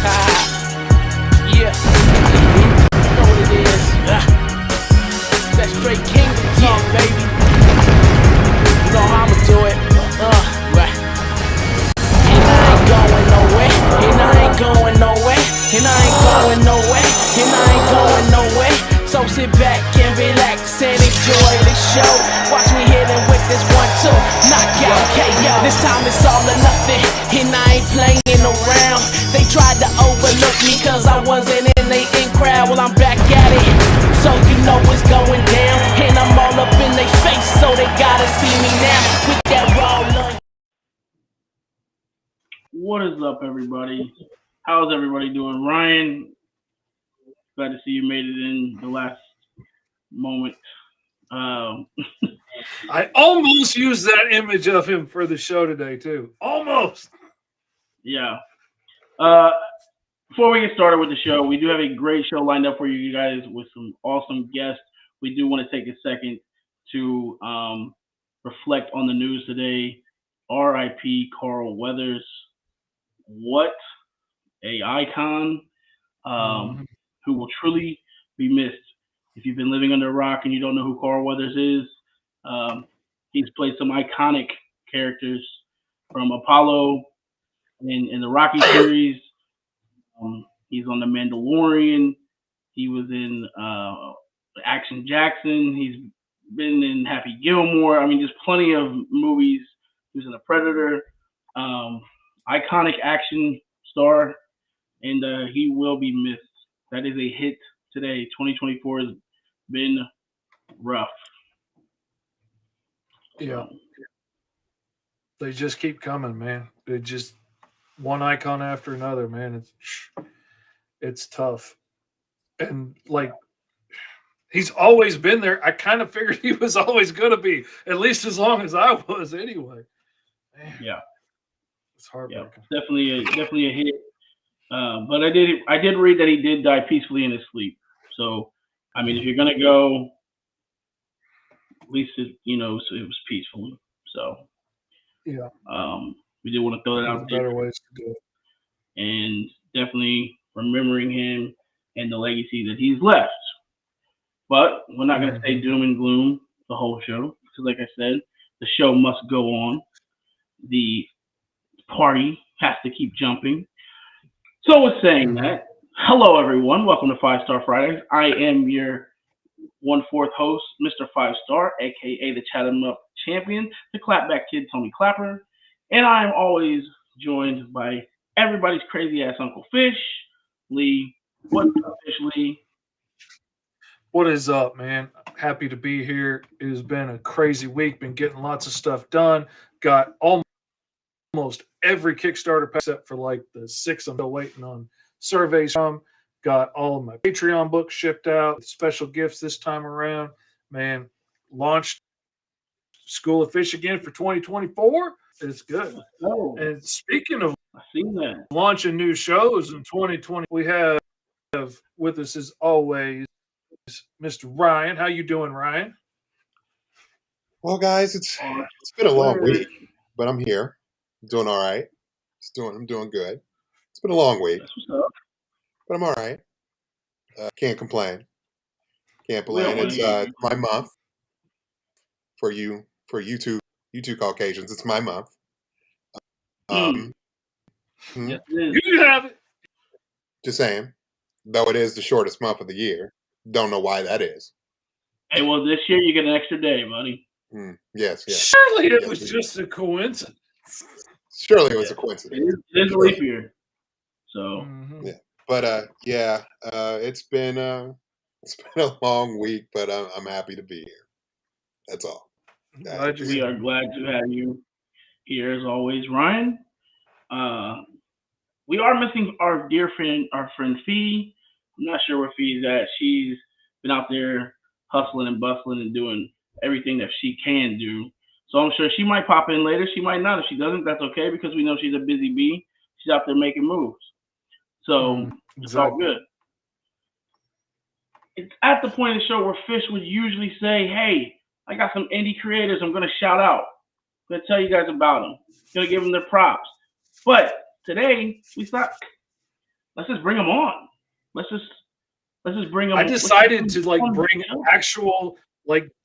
Yeah, you know what it is. That straight kingdom talk, baby. You know how I'ma do it. Right. And I ain't going nowhere. And I ain't going nowhere. And I ain't going nowhere. And I ain't going nowhere. So sit back and relax and enjoy the show. Watch me hit him with this 1-2 knockout KO. This time it's all or nothing, and I ain't playing around. They tried to overlook me cause I wasn't in the in crowd. Well, I'm back at it, so you know what's going down. And I'm all up in their face, so they gotta see me now with that raw lunch. What is up, everybody? How's everybody doing? Ryan, glad to see you made it in the last moment. I almost used that image of him for the show today, too. Almost. Yeah. Before we get started with the show, we do have a great show lined up for you guys with some awesome guests. We do want to take a second to reflect on the news today. R.I.P. Carl Weathers. What a icon who will truly be missed. If you've been living under a rock and you don't know who Carl Weathers is, he's played some iconic characters from Apollo in the Rocky series. He's on The Mandalorian. He was in Action Jackson. He's been in Happy Gilmore. I mean, just plenty of movies. He was in The Predator. Iconic action star, and he will be missed. That is a hit today. 2024 has been rough. Yeah. They just keep coming, man. They just one icon after another, man. It's tough. And like he's always been there. I kind of figured he was always gonna be, at least as long as I was anyway. Man, Yeah. it's heartbreaking. Yeah, definitely a hit. But I did read that he did die peacefully in his sleep. So, I mean, if you're gonna go, at least so it was peacefully. So, Yeah. We did want to throw that out there. Better ways to do it. And definitely remembering him and the legacy that he's left. But we're not gonna say doom and gloom the whole show because, like I said, the show must go on. The party has to keep jumping. So with saying that, hello everyone, welcome to Fivestar Fridays. I am your 1/4 host, Mr. Fivestar, aka the Chat 'em Up champion, the clapback kid Tony Clapper, and I am always joined by everybody's crazy ass Uncle Fish, Lee. What's up, Fish Lee? What is up, man? Happy to be here. It has been a crazy week. Been getting lots of stuff done. Got almost every Kickstarter except for like the 6 I'm still waiting on surveys from. Got all of my Patreon books shipped out. Special gifts this time around. Man, launched School of Fish again for 2024. It's good. Oh, And speaking of I seen that. launching new shows in 2020, we have with us as always Mr. Ryan. How you doing, Ryan? Well, guys, it's been a long week, but I'm here. I'm doing all right. I'm doing good. It's been a long week, That's what's up. but I'm all right. Can't complain. Can't complain. Well, It's my month for you two Caucasians. It's my month. Yes, it is. You have it. Just saying, though it is the shortest month of the year. Don't know why that is. Hey, well, this year you get an extra day, buddy. Yes. Surely it Yes, was we just a coincidence. Surely it was a coincidence. It is a leap year. So, Yeah. But it's been a long week, but I'm happy to be here. That's all. we are glad to have you here as always, Ryan. We are missing our dear friend, Fee. I'm not sure where Fee's at. She's been out there hustling and bustling and doing everything that she can do. So I'm sure she might pop in later. She might not. If she doesn't, that's okay because we know she's a busy bee. She's out there making moves. So it's all good. It's at the point of the show where Fish would usually say, hey, I got some indie creators I'm going to shout out. I'm going to tell you guys about them. I'm going to give them their props. But today, we thought, let's just bring them on. Let's just bring them. I decided to on the bring show. actual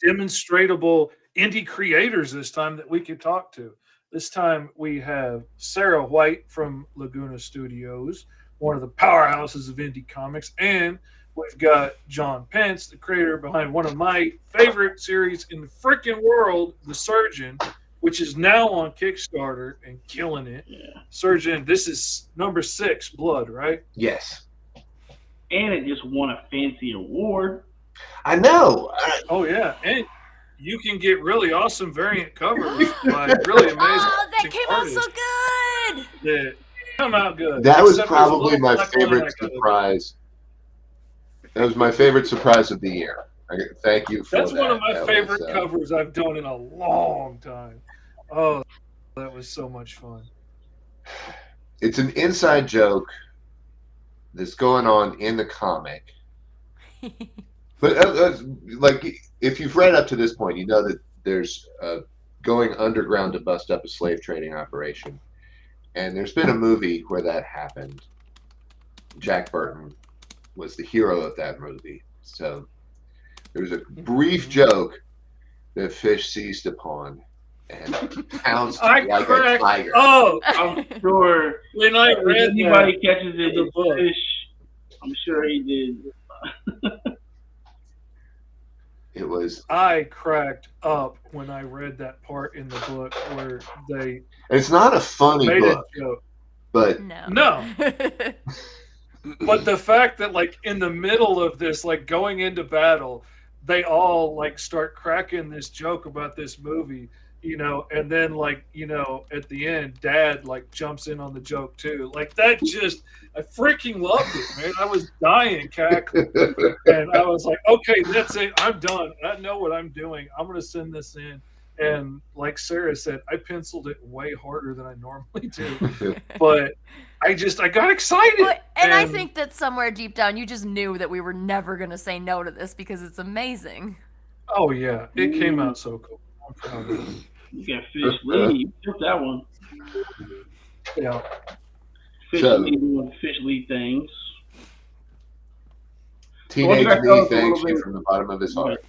demonstratable indie creators this time that we could talk to. This time we have Sarah White from Laguna Studios, one of the powerhouses of indie comics, and we've got John Pence, the creator behind one of my favorite series in the freaking world, The Surgeon, which is now on Kickstarter and killing it. Yeah. Surgeon, this is number 6, Blood, right? Yes. And it just won a fancy award. I know. Oh yeah, and you can get really awesome variant covers by really amazing. Oh, that came out so artists good. that come out good. That was Except there's a probably little my black one favorite that I could've- surprise. That was my favorite surprise of the year. Thank you for That's that. one of my That favorite was, covers I've done in a long time. Oh, that was so much fun. It's an inside joke that's going on in the comic. But if you've read up to this point, you know that there's going underground to bust up a slave trading operation. And there's been a movie where that happened. Jack Burton was the hero of that movie. So there was a brief joke that Fish seized upon and pounced I like a cracked tiger. Oh, I'm sure when I if read anybody that, catches it the in book. Fish, I'm sure he did. It was. I cracked up when I read that part in the book where they It's not a funny made book, a joke. but No. But the fact that in the middle of this, going into battle, they all start cracking this joke about this movie, and then at the end, Dad jumps in on the joke too. That just, I freaking loved it, man. I was dying cackling, and I was like, okay, that's it. I'm done. I know what I'm doing. I'm gonna send this in. And like Sarah said, I penciled it way harder than I normally do, but I got excited. Well, and I think that somewhere deep down, you just knew that we were never going to say no to this because it's amazing. Oh yeah, it came out so cool. I'm proud of it. You got Fish Lee. You took that one. Yeah. Fish So- Lee doing Fish Lee things. Teenage Well, you guys Me tell us a thanks little you bit- from the bottom of his heart.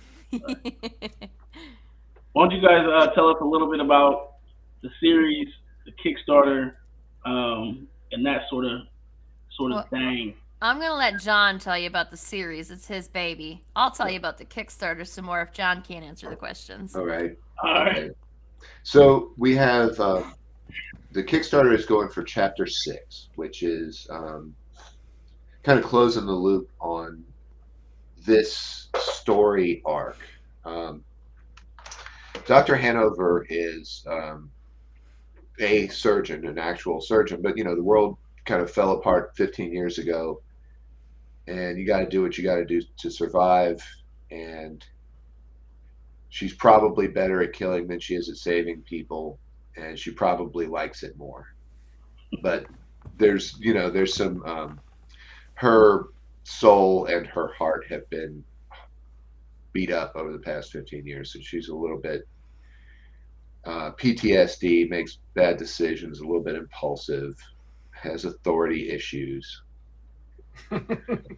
Why don't you guys tell us a little bit about the series, the Kickstarter, and that sort of Well- thing? I'm going to let John tell you about the series. It's his baby. I'll tell you about the Kickstarter some more if John can't answer the questions. All right. All right. Okay. So we have the Kickstarter is going for Chapter 6, which is kind of closing the loop on this story arc. Dr. Hanover is a surgeon, an actual surgeon, but the world kind of fell apart 15 years ago, and you got to do what you got to do to survive. And she's probably better at killing than she is at saving people, and she probably likes it more. But there's some her soul and her heart have been beat up over the past 15 years, so she's a little bit PTSD, makes bad decisions, a little bit impulsive, has authority issues.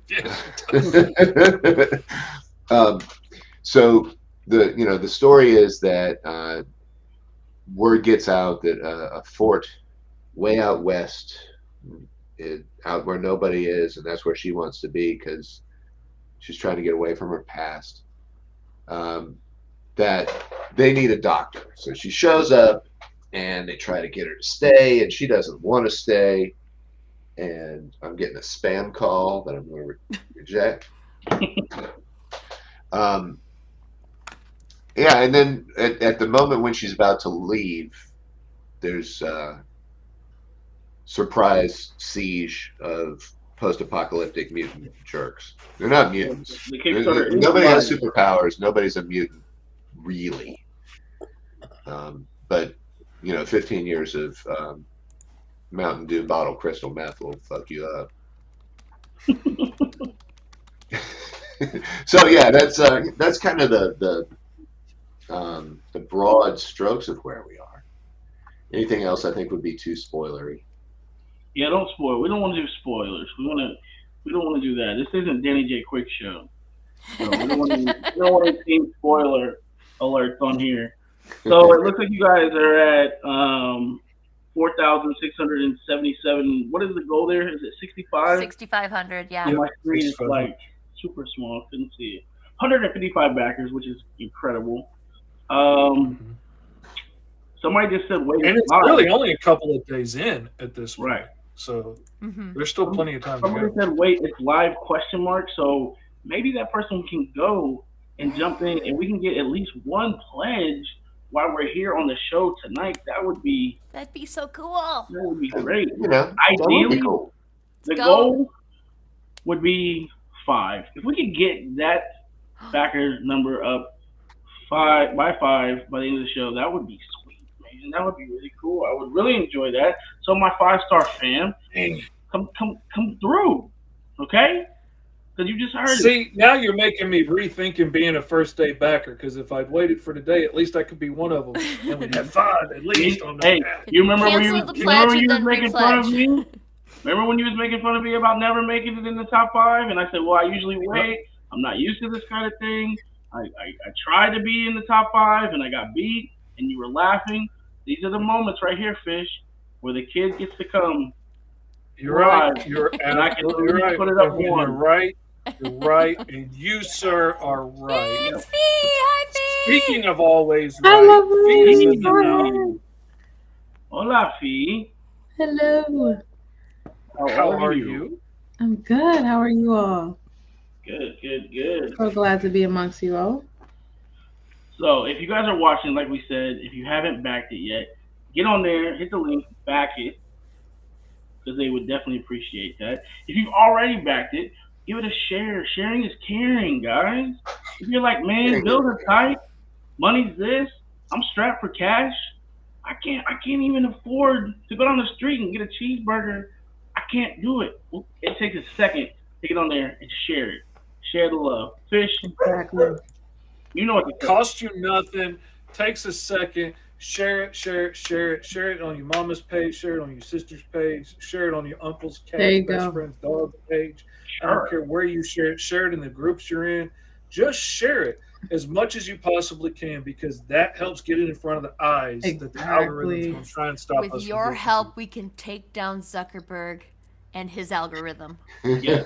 Yes. So the story is that word gets out that a fort way out west, out where nobody is, and that's where she wants to be because she's trying to get away from her past, that they need a doctor. So she shows up and they try to get her to stay, and she doesn't want to stay. And I'm getting a spam call that I'm going to reject. Yeah, and then at the moment when she's about to leave, there's a surprise siege of post-apocalyptic mutant jerks. They're not mutants. The Kickstarter is Nobody has live. superpowers. Nobody's a mutant, really. But 15 years of Mountain Dew bottle crystal meth will fuck you up. So yeah, that's kind of the broad strokes of where we are. Anything else I think would be too spoilery. Yeah, don't spoil. We don't want to do spoilers. We don't want to do that. This isn't Danny J. Quick show, so we don't want to see spoiler alerts on here. So it looks like you guys are at 4,677. What is the goal there? Is it 65? 6,500. Yeah. On my screen, it's 6,500. like super small. Couldn't see it. 155 backers, which is incredible. Um, somebody just said, "Wait, And it's live." really only a couple of days in at this point. Right. So Mhm. there's still plenty of time to Somebody go. said, "Wait, it's live?" Question mark. So maybe that person can go and jump in, and we can get at least one pledge while we're here on the show tonight. That'd be so cool. That would be great. You know, that would Ideally, be cool. the Go. goal would be 5. If we could get that backer number up 5 by the end of the show, that would be sweet, man. That would be really cool. I would really enjoy that. So my 5-star fam, come through, okay? Because you just heard it. See, now you're making me rethinking being a first day backer, because if I'd waited for today, at least I could be one of them. And we'd have 5 at least on the Hey, you remember when Cancel you, the you pledge remember when and you was then making fun of repledge. me? Remember when you was making fun of me about never making it in the top 5? And I said, well, I usually wait. I'm not used to this kind of thing. I tried to be in the top 5 and I got beat and you were laughing. These are the moments right here, Fish, where the kid gets to come. You're right. live. You're And I can absolutely right. put it up You're one. right. You're right. And you, sir, are right. It's Fee. Hi, Fee. Speaking of always Hi, right, lovely. Fee is in the Hi. house. Hola, Fee. Hello. How are you? I'm good. How are you all? Good, good, good. So glad to be amongst you all. So if you guys are watching, like we said, if you haven't backed it yet, get on there, hit the link, back it, because they would definitely appreciate that. If you've already backed it, give it a share. Sharing is caring, guys. If you're like, man, bills are tight, money's this, I'm strapped for cash, I can't even afford to go down the street and get a cheeseburger. I can't do it. It takes a second to get on there and share it. Share the love. Fish, Exactly. you know what to say. Costs you nothing. Takes a second. Share it, share it, share it. Share it on your mama's page. Share it on your sister's page. Share it on your uncle's, There you cat's, best go. friend's, dog's page. I Sure. don't care where you share it. Share it in the groups you're in. Just share it as much as you possibly can, because that helps get it in front of the eyes that the algorithm's Exactly. going to try and stop us. With from your getting help, we can take down Zuckerberg and his algorithm. Yeah.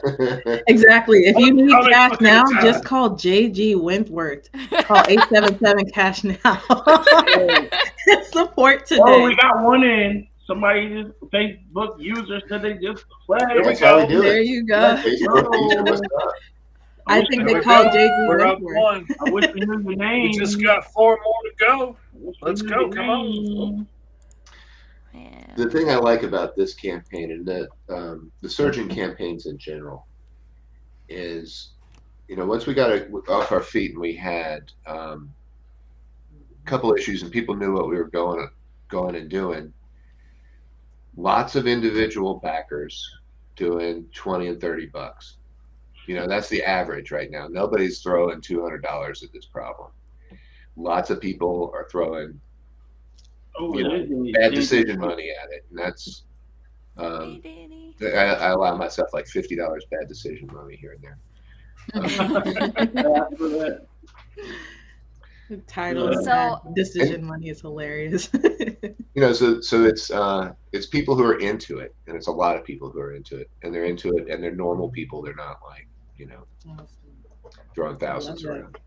Exactly. If you need How many cash fucking now, times? just call JG Wentworth. Call 877 cash now. Support Oh, today. we got one in. Somebody, just Facebook user said they just played. There we That's how we do There it. you go. Facebook teaches us that. I wish think we they There we called go. JG We're up Wentworth. one. I wish we knew your name. We just got 4 more to go. Wish we Let's knew go. your Come on. name. Man. The thing I like about this campaign and the surgeon campaigns in general is, once we got it off our feet and we had a couple issues and people knew what we were going and doing, lots of individual backers doing 20 and 30 bucks. That's the average right now. Nobody's throwing $200 at this problem. Lots of people are throwing Oh, bad decision money at it, and that's Hey, Danny. I allow myself like $50 bad decision money here and there. The title of So- that decision money is hilarious. So it's people who are into it, and it's a lot of people who are into it, and they're into it, and they're normal people. They're not like throwing thousands Love it. around.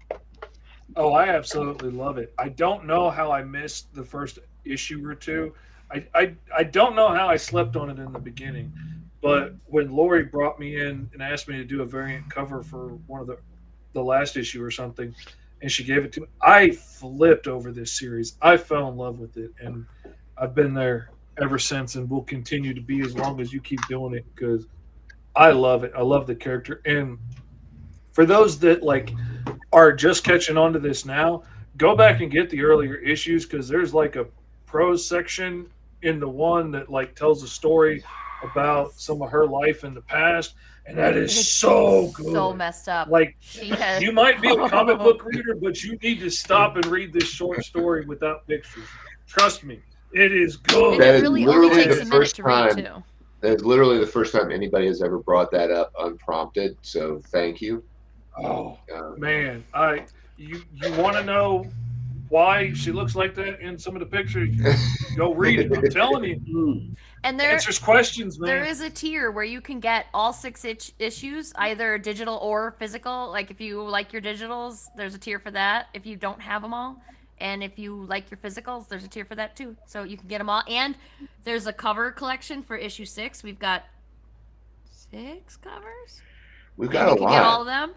Oh, I absolutely love it. I don't know how I missed the first issue or two. I don't know how I slept on it in the beginning, but when Laurie brought me in and asked me to do a variant cover for one of the last issue or something, and she gave it to me, I flipped over this series. I fell in love with it, and I've been there ever since, and will continue to be as long as you keep doing it, because I love it. I love the character. And for those that are just catching on to this now, go back and get the earlier issues, because there's a prose section in the one that tells a story about some of her life in the past, and that is It's so good. So messed up. She has. You might be a comic book reader, but you need to stop and read this short story without pictures. Trust me, it is good. And That it is really only literally takes the a minute first to read time- too. It's literally the first time anybody has ever brought that up unprompted. So thank you. Oh man, you want to know why she looks like that in some of the pictures? Go read it. I'm telling you, Mm. And there answers questions, there man. is a tier where you can get all 6 issues, either digital or physical. Like if you like your digitals, there's a tier for that. If you don't have them all, and if you like your physicals, there's a tier for that too. So you can get them all. And there's a cover collection for issue 6. We've got 6 covers. We've And got you a can get all lot. of them.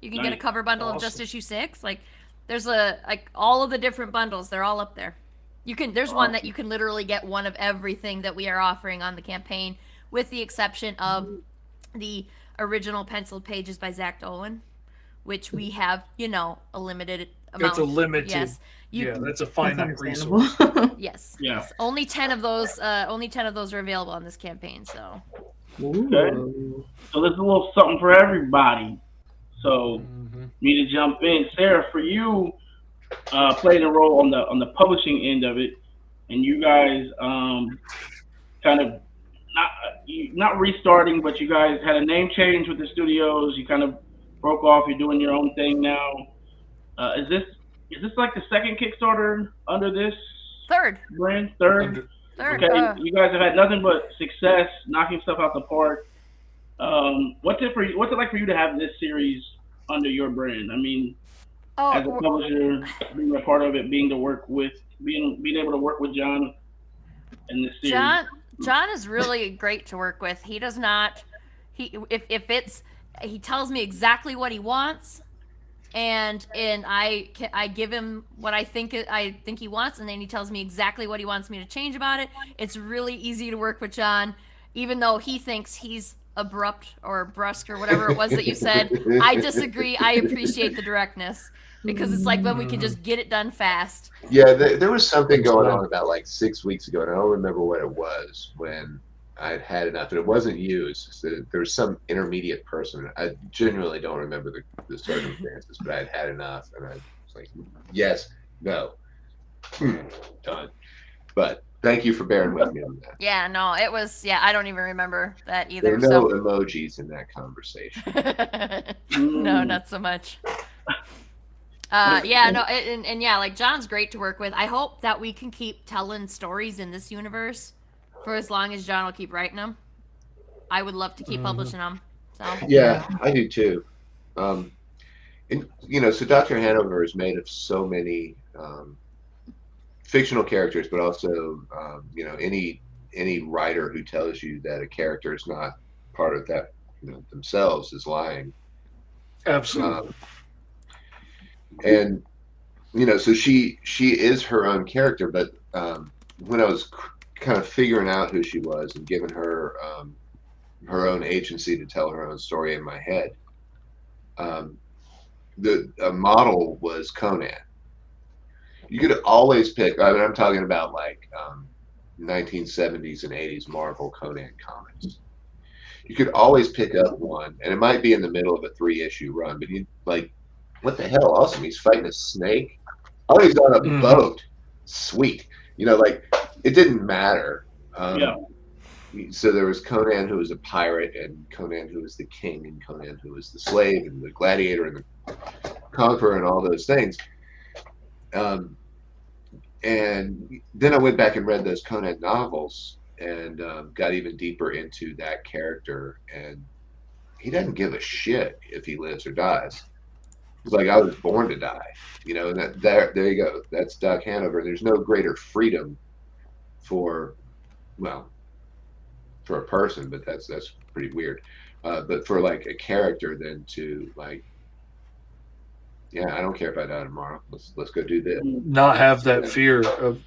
You can get a Nice. cover bundle of just Awesome. issue 6. Like there's all of the different bundles. They're all up there. There's one that you can literally get one of everything that we are offering on the campaign, with the exception of the original penciled pages by Zach Dolan, which we have, a limited amount. It's a limited. Yes. Yeah, that's a That's finite understandable. resource. Yes. Yeah. Yes. Only 10 of those. Only 10 of those are available on this campaign. So. Ooh. So there's a little something for everybody. So Mhm. me to jump in, Sarah, for you, playing a role on the publishing end of it, and you guys kind of not restarting, but you guys had a name change with the studios. You kind of broke off. You're doing your own thing now. Is this like the second Kickstarter under this Third. brand? Third. Under- Third. Okay, you guys have had nothing but success, knocking stuff out the park. What's it like for you to have this series under your brand? I mean, as a Oh, publisher, being a part of it, being able to work with John in this series. John is really great to work with. He does not. He tells me exactly what he wants, and I give him what I think he wants, and then he tells me exactly what he wants me to change about it. It's really easy to work with John, even though he thinks he's abrupt or brusque or whatever it was that you said. I disagree. I appreciate the directness, because it's like when we can just get it done fast. Yeah, there was something going on about like 6 weeks ago, and I don't remember what it was, when I'd had enough. And it wasn't you. There was some intermediate person. I genuinely don't remember the circumstances, but I'd had enough, and I was like, yes, no, done. But thank you for bearing with me on that. Yeah, no, it was. Yeah, I don't even remember that There either. are no emojis in that conversation. No, not so much. Yeah, no, and yeah, like John's great to work with. I hope that we can keep telling stories in this universe for as long as John will keep writing them. I would love to keep publishing them. So Yeah, I do too. And so Dr. Hanover is made of so many fictional characters, but also any writer who tells you that a character is not part of that themselves is lying. Absolutely. And so she is her own character, but when I was kind of figuring out who she was and giving her her own agency to tell her own story in my head, the model was Conan. You could always pick. I mean, I'm talking about like 1970s and 80s Marvel Conan comics. You could always pick up one, and it might be in the middle of a 3-issue run, but you like, what the hell? Awesome! He's fighting a snake. Oh, he's on a boat. Sweet. Like it didn't matter. Yeah. So there was Conan, who was a pirate, and Conan, who was the king, and Conan, who was the slave, and the gladiator, and the conqueror, and all those things. And then I went back and read those Conan novels, and got even deeper into that character. And he doesn't give a shit if he lives or dies. It's like, I was born to die, and there you go. That's Doc Hanover. There's no greater freedom for a person, but that's pretty weird. But for like a character, than to like, yeah, I don't care if I die tomorrow. Let's go do this. Not have that fear of,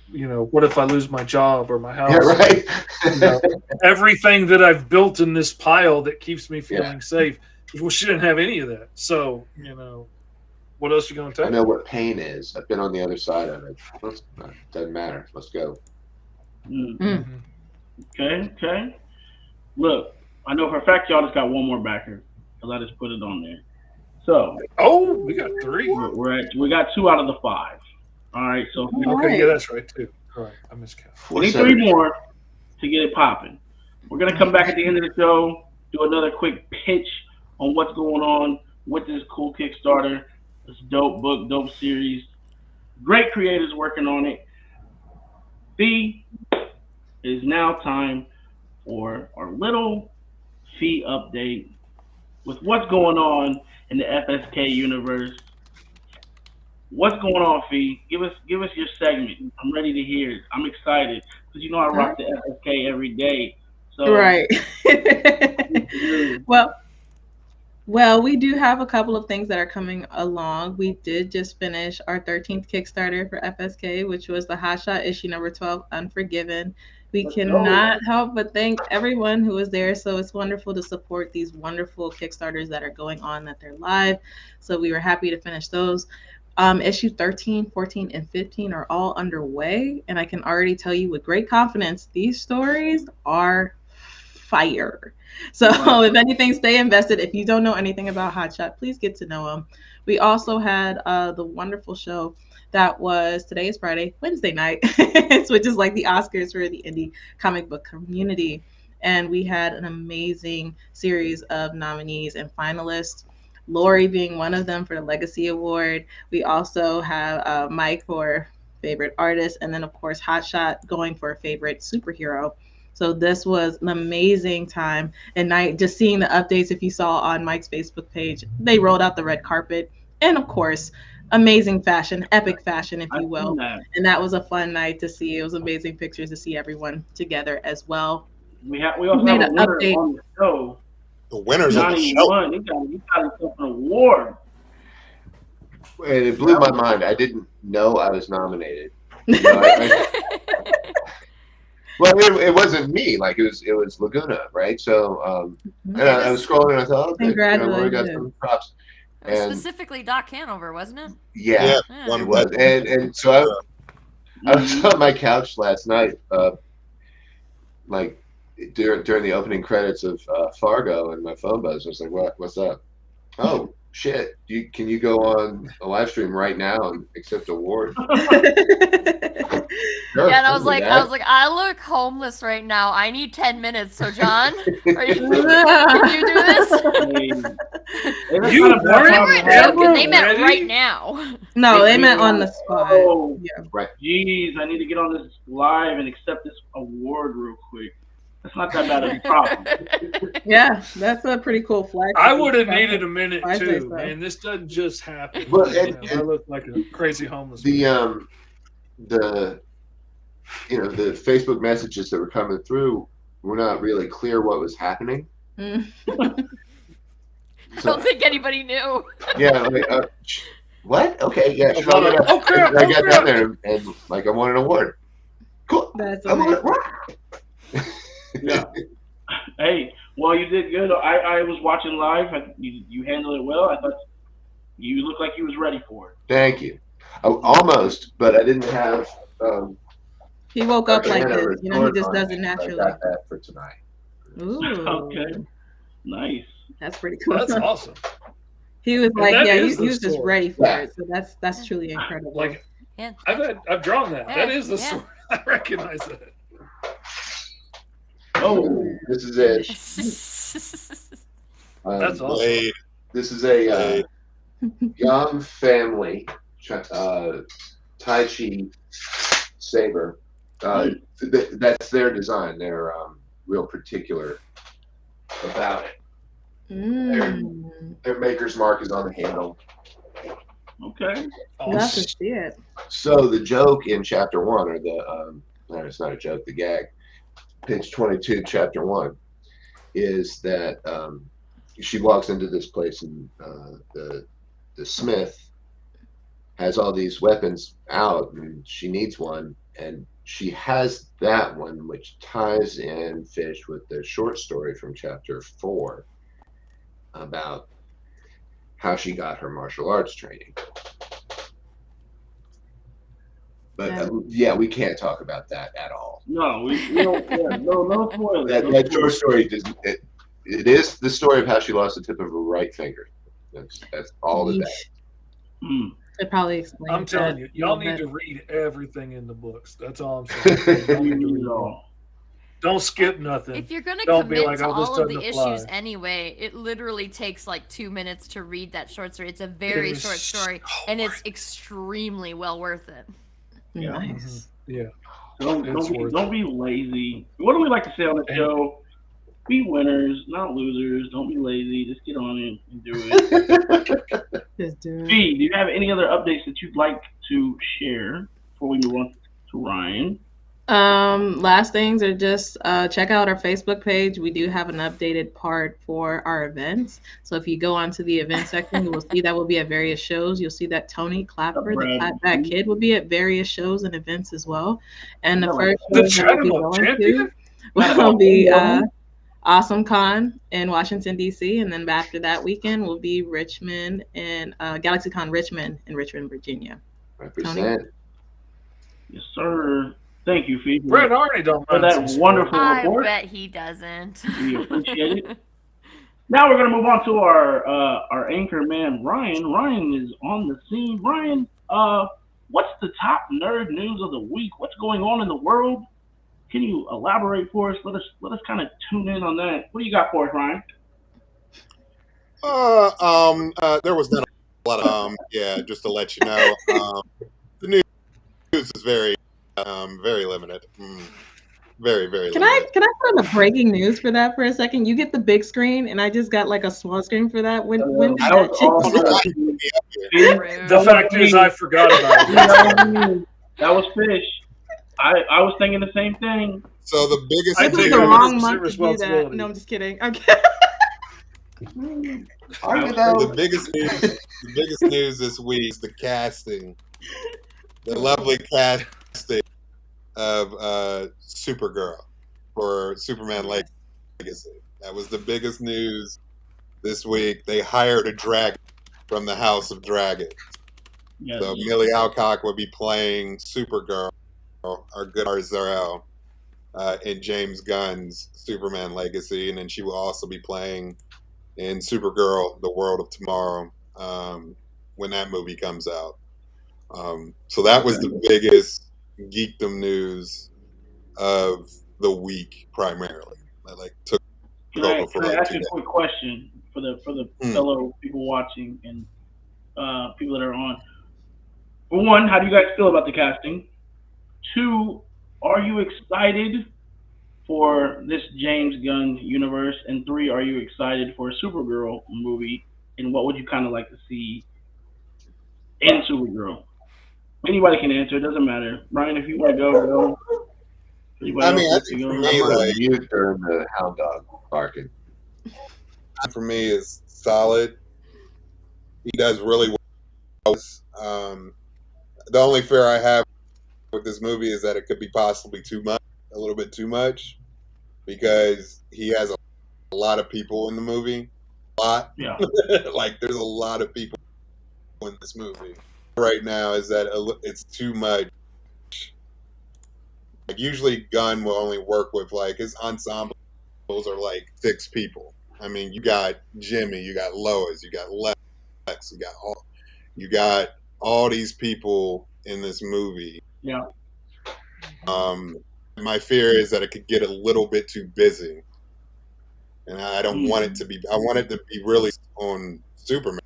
what if I lose my job or my house? Yeah, right. Everything that I've built in this pile that keeps me feeling safe. Well, she didn't have any of that. So, what else are you going to take? I know what pain is. I've been on the other side of it. Doesn't matter. Let's go. Okay. Look, I know for a fact y'all just got one more backer, because I just put it on there. So. Oh, we got 3. We got 2 out of the 5. All right. So. Okay, yeah, that's right too. All right, I miscounted. We need 3 more to get it popping. We're gonna come back at the end of the show, do another quick pitch on what's going on with this cool Kickstarter, this dope book, dope series. Great creators working on it. Fee, it is now time for our little Fee update with what's going on in the FSK universe. What's going on, Fee? Give us your segment. I'm ready to hear it. I'm excited because you know I rock the FSK every day. So Right. Well, we do have a couple of things that are coming along. We did just finish our 13th Kickstarter for FSK, which was the Hotshot issue number 12, Unforgiven. We cannot help but thank everyone who was there. So it's wonderful to support these wonderful Kickstarters that are going on, that they're live. So we were happy to finish those. Issue 13, 14, and 15 are all underway. And I can already tell you with great confidence, these stories are fire. So if anything, stay invested. If you don't know anything about Hotshot, please get to know them. We also had the wonderful show that was, today is Friday, Wednesday night, which is like the Oscars for the indie comic book community. And we had an amazing series of nominees and finalists, Laurie being one of them for the Legacy Award. We also have Mike for favorite artist, and then of course Hotshot going for favorite superhero. So this was an amazing time and night. Just seeing the updates, if you saw on Mike's Facebook page, they rolled out the red carpet. And of course, amazing fashion, epic fashion, if you will. And that was a fun night to see. It was amazing pictures to see everyone together as well. We also have a winner on the show. The winners on the Johnny show. won. He got himself an award. And it blew my mind. I didn't know I was nominated. Well, it wasn't me. Like it was Laguna, right? So, and I was scrolling and I thought, oh, good. We got some props. And specifically Doc Hanover, wasn't it? Yeah, it was. And so I was on my couch last night, like during the opening credits of Fargo, and my phone buzzed. I was like, what's up? Oh, shit. Can you go on a live stream right now and accept award? Sure, yeah, and I was like, I look homeless right now. I need 10 minutes. So, John, can you do this? You weren't joking. They meant right now. No, they meant on the spot. Oh, yeah. Right. Jeez, I need to get on this live and accept this award real quick. That's not that bad of a problem. Yeah, that's a pretty cool flag. I would have needed a minute too, man. This doesn't just happen. Well, I look like a crazy homeless man. The Facebook messages that were coming through were not really clear what was happening. I don't think anybody knew. Yeah, like, what? Okay, yeah. I got down there and like I won an award. Cool. That's amazing. Yeah. Hey, well, you did good. I was watching live. You handled it well. I thought you looked like you was ready for it. Thank you. Almost, but I didn't have. He woke up like this. He just does it naturally. I got that for tonight. Ooh. Okay. Nice. That's pretty cool. That's awesome. He was like, yeah, he was just ready for it. So that's truly incredible. Like, I've drawn that. That is the story. I recognize that. Oh, this is it. That's awesome. This is a young family Tai Chi saber. That's their design. They're real particular about it. Their maker's mark is on the handle. Okay. Love to see it. So the joke in chapter 1, or the no, it's not a joke. The gag, page 22, chapter 1, is that she walks into this place and the smith has all these weapons out and she needs one, and she has that one, which ties in Fish with the short story from chapter 4 about how she got her martial arts training. But yeah, we can't talk about that at all. No, we don't. Yeah, no spoilers. That short story doesn't. It is the story of how she lost the tip of her right finger. That's all of that. It probably explains. I'm telling you, y'all need to read everything in the books. That's all I'm saying. Y'all need to read it all. Don't skip nothing. If you're gonna Don't be commit like, to "Oh, this all of the doesn't issues apply." anyway, it literally takes like 2 minutes to read that short story. It's a very is short story, so and it's extremely well worth it. Yeah. Nice. Yeah. So It's worth don't be lazy. What do we like to say on the And- show? Be winners, not losers. Don't be lazy. Just get on it and do it. Just do it. B, do you have any other updates that you'd like to share before we move on to Ryan? Last things are just check out our Facebook page. We do have an updated part for our events. So if you go onto the event section, you will see that we'll be at various shows. You'll see that Tony Clapper, the Clapback Kid, will be at various shows and events as well. And the first The show that we'll be Channel going Champion? to will be Awesome Con in Washington, D.C. And then after that weekend will be Richmond and GalaxyCon Richmond in Richmond, Virginia. Represent. Yes, sir. Thank you, Phoebe, Brett Arney don't for mind that some wonderful I report. bet he doesn't. We appreciate it. Now we're going to move on to our anchor man, Ryan. Ryan is on the scene. Ryan, what's the top nerd news of the week? What's going on in the world? Can you elaborate for us? Let us kind of tune in on that. What do you got for us, Ryan? There was not a lot of yeah. Just to let you know, the news is very limited. Very Can limited. I put on the breaking news for that for a second? You get the big screen, and I just got like a small screen for that. When did I that was change? all Rude. The fact is, I forgot about it. That was fish. I was thinking the same thing. So the biggest I This was take the 100% wrong month to do that. responsibility. No, I'm just kidding. Okay. the biggest news this week is the casting, the lovely casting of Supergirl for Superman Legacy. That was the biggest news this week. They hired a dragon from the House of Dragons. Yes. So Millie Alcock will be playing Supergirl, our good Arzarel, in James Gunn's Superman Legacy, and then she will also be playing in Supergirl: The World of Tomorrow when that movie comes out. So that was the biggest geekdom news of the week, primarily. I took over for Can I like ask 2 you a days. quick question for the fellow people watching and people that are on? For one, how do you guys feel about the casting? 2, are you excited for this James Gunn universe? And 3, are you excited for a Supergirl movie? And what would you kind of like to see in Supergirl? Anybody can answer. It doesn't matter. Brian, if you want to go. Anybody I else mean, I wants to think go? for I'm me, gonna like, mute during the hound dog barking. for me is solid. He does really well. The only fear I have with this movie is that it could be possibly too much, a little bit too much, because he has a lot of people in the movie. A lot. Yeah. Like, there's a lot of people in this movie. Right now is that it's too much. Like, usually Gunn will only work with, like, his ensembles are like 6 people. I mean, you got Jimmy, you got Lois, you got Lex, you got all these people in this movie. Yeah. My fear is that it could get a little bit too busy, and I don't want it to be. I want it to be really on Superman,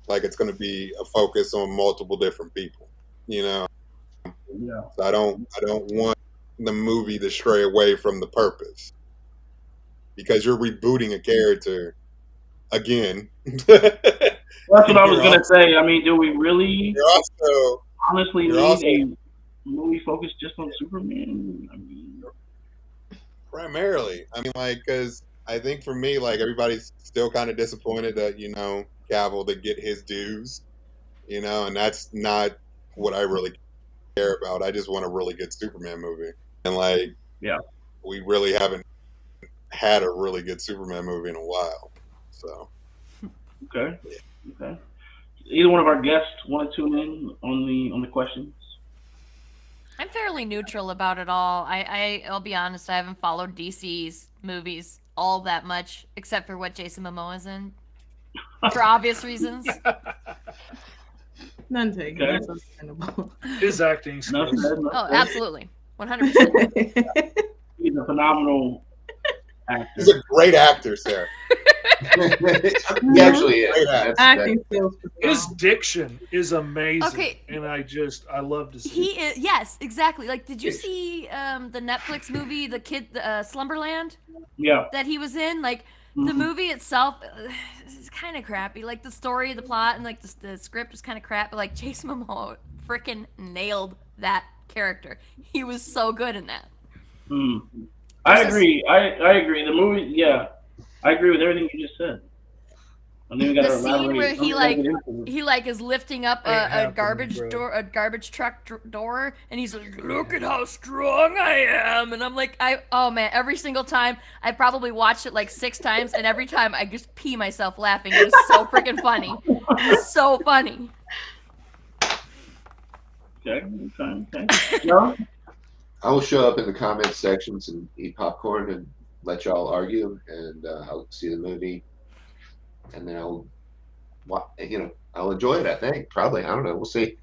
like it's going to be a focus on multiple different people. You know, Yeah. so I don't want the movie to stray away from the purpose, because you're rebooting a character again. That's what I was going to say. I mean, do we really You're also honestly you're need also- a movie focused just on Superman? I mean, primarily, I mean, like, because I think for me, like, everybody's still kind of disappointed that, Cavill to get his dues, and that's not what I really care about. I just want a really good Superman movie. And, like, yeah. we really haven't had a really good Superman movie in a while. So, Okay. Okay. Either one of our guests want to tune in on the questions? I'm fairly neutral about it all. I'll be honest, I haven't followed DC's movies all that much, except for what Jason Momoa's in, for obvious reasons. None taken. Okay. That's understandable. His acting No, skills. no, Oh, absolutely. 100%. He's a phenomenal actor. He's a great actor, Sarah. He actually is. Great actor. Acting skills. His diction is amazing. Okay. And I love to see He it. is, yes, exactly. Like, did you see the Netflix movie, Slumberland, Yeah. that he was in? Like, the movie itself is kind of crappy. Like, the story, the plot, and like the script was kind of crap. But like, Jason Momoa freaking nailed that character. He was so good in that. I agree. I agree. The movie, yeah, I agree with everything you just said. And then we got The scene where he is lifting up a garbage truck door, and he's like, "Look at how strong I am," and I'm like, oh man, every single time I probably watched it like 6 times, and every time I just pee myself laughing. It is so freaking funny. It's so funny. Okay. No? I will show up in the comments sections and eat popcorn and let y'all argue, and I'll see the movie, and then I'll enjoy it. I think probably. I don't know. We'll see.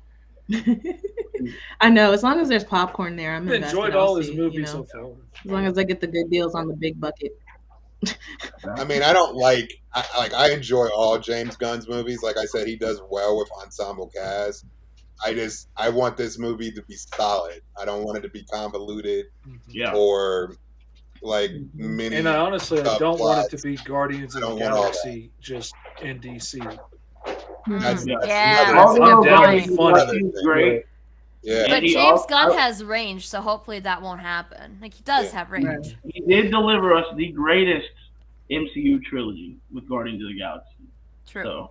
I know. As long as there's popcorn there, I'm I've invested. enjoyed I'll all his see, movies so far. As long as I get the good deals on the big bucket. I mean, I don't I enjoy all James Gunn's movies. Like I said, he does well with ensemble cast. I want this movie to be solid. I don't want it to be convoluted or like many. And I don't want it to be Guardians of the don't want all Galaxy just in DC. That's Yeah, another- I'm down right. with funny. He's great. Yeah. But And he James also- Gunn has range, so hopefully that won't happen. Like, he does have range. He did deliver us the greatest MCU trilogy with Guardians of the Galaxy. True. So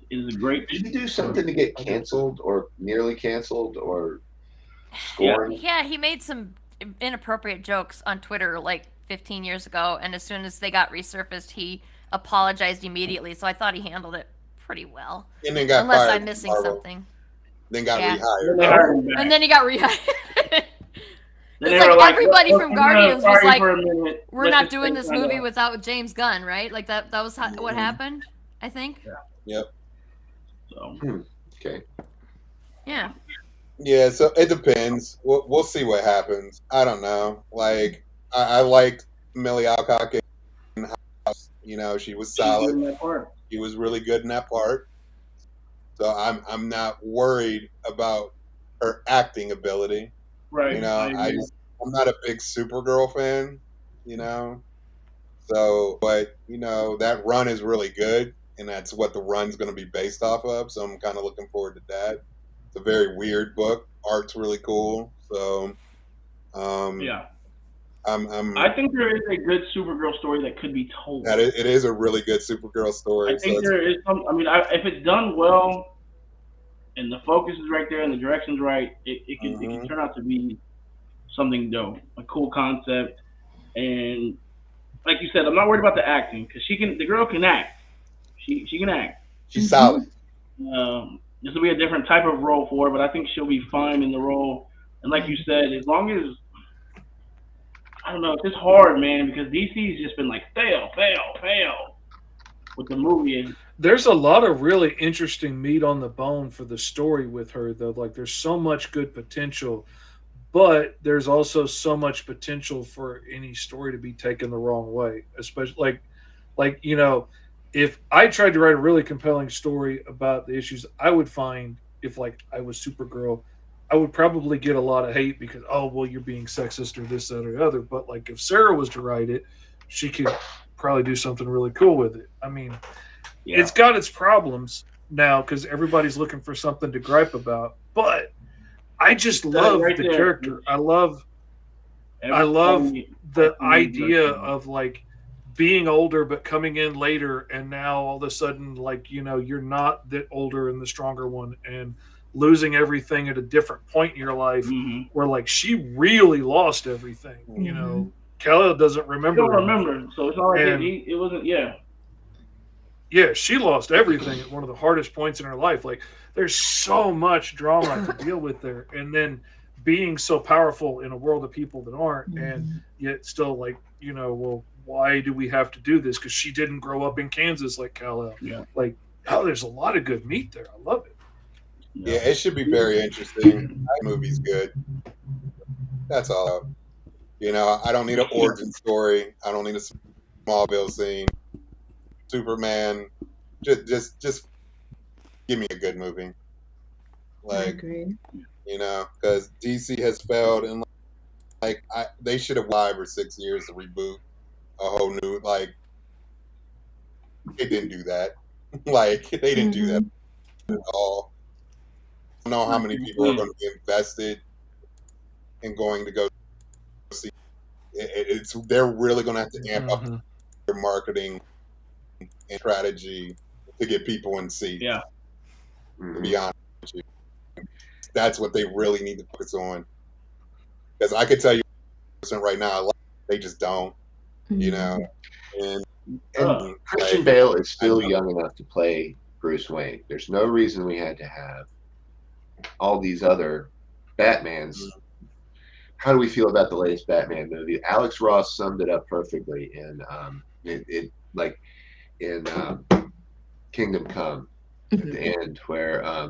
it is a great. Did he do something to get canceled or nearly canceled or scorned? Yeah, he made some inappropriate jokes on Twitter like 15 years ago, and as soon as they got resurfaced, he apologized immediately. So I thought he handled it pretty well. And then got Unless fired I'm from missing Marvel. something. Then got Yeah. rehired. And then he got rehired. Then It's they like were everybody "Let's from fire Guardians you was like, for a minute. we're Let's not just doing take this time movie out." without James Gunn, right? Like that was what happened, I think. Yep. So Okay. Yeah. Yeah, so it depends. We'll see what happens. I don't know. Like I like Millie Alcock in House. She was solid. in that part. She was really good in that part. So I'm not worried about her acting ability. Right. I agree. I'm not a big Supergirl fan. So, but that run is really good, and that's what the run's going to be based off of. So I'm kind of looking forward to that. It's a very weird book. Art's really cool. So, Yeah. I think there is a good Supergirl story that could be told. that it is a really good Supergirl story. I think there is some. I mean, if it's done well, and the focus is right there, and the direction's right, it can turn out to be something dope, a cool concept, and like you said, I'm not worried about the acting because the girl can act. She can act. She's solid. This will be a different type of role for her, but I think she'll be fine in the role. And like you said, as long as I don't know, it's just hard, man, because DC's just been like fail with the movie. And There's a lot of really interesting meat on the bone for the story with her, though. Like, there's so much good potential, but there's also so much potential for any story to be taken the wrong way. Especially, like if I tried to write a really compelling story about the issues, I would find if I was Supergirl, I would probably get a lot of hate because, you're being sexist or this, that, or the other. But if Sarah was to write it, she could probably do something really cool with it. I mean, it's got its problems now because everybody's looking for something to gripe about. But I just love the character. I love the idea of being older but coming in later, and now all of a sudden you're not the older and the stronger one, and losing everything at a different point in your life where she really lost everything. Kal-El doesn't remember. I don't remember, so it's not like it wasn't. Yeah, she lost everything at one of the hardest points in her life. There's so much drama to deal with there, and then being so powerful in a world of people that aren't, and yet still well, why do we have to do this? Because she didn't grow up in Kansas like Kal-El. Yeah. There's a lot of good meat there. I love it. Yeah, it should be very interesting. That movie's good. That's all. You know, I don't need an origin story. I don't need a Smallville scene. Superman, just give me a good movie. I Like, agree. you know, because DC has failed, and like they should have 5 or 6 years to reboot a whole new. Like, they didn't do that. Like, they didn't do that at all. I don't know how many people are going to be invested in going to go see. They're really going to have to amp up their marketing and strategy to get people in seats. Yeah. To be honest with you, that's what they really need to focus on. Because I could tell you right now, they just don't. You know, and Christian Bale is still young enough to play Bruce Wayne. There's no reason we had to have all these other Batmans. How do we feel about the latest Batman movie? Alex Ross summed it up perfectly in Kingdom Come at the end, where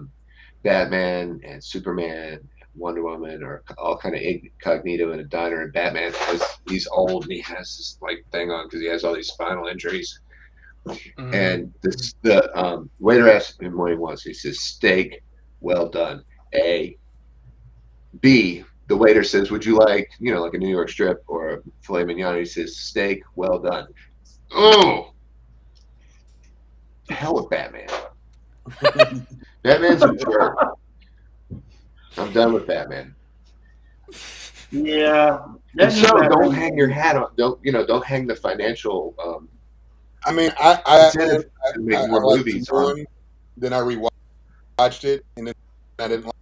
Batman and Superman and Wonder Woman are all kind of incognito in a diner, and Batman he's old and he has this like thing on because he has all these spinal injuries. And the waiter asks him what he wants. He says, "Steak, well done." A. B. The waiter says, "Would you like, like a New York strip or a filet mignon?" He says, "Steak, well done." Oh, the hell with Batman. Batman's a jerk. I'm done with Batman. Yeah. Don't hang your hat on. Don't hang the financial. I mean, I make more movies on. Then I rewatched it, and then I didn't like it.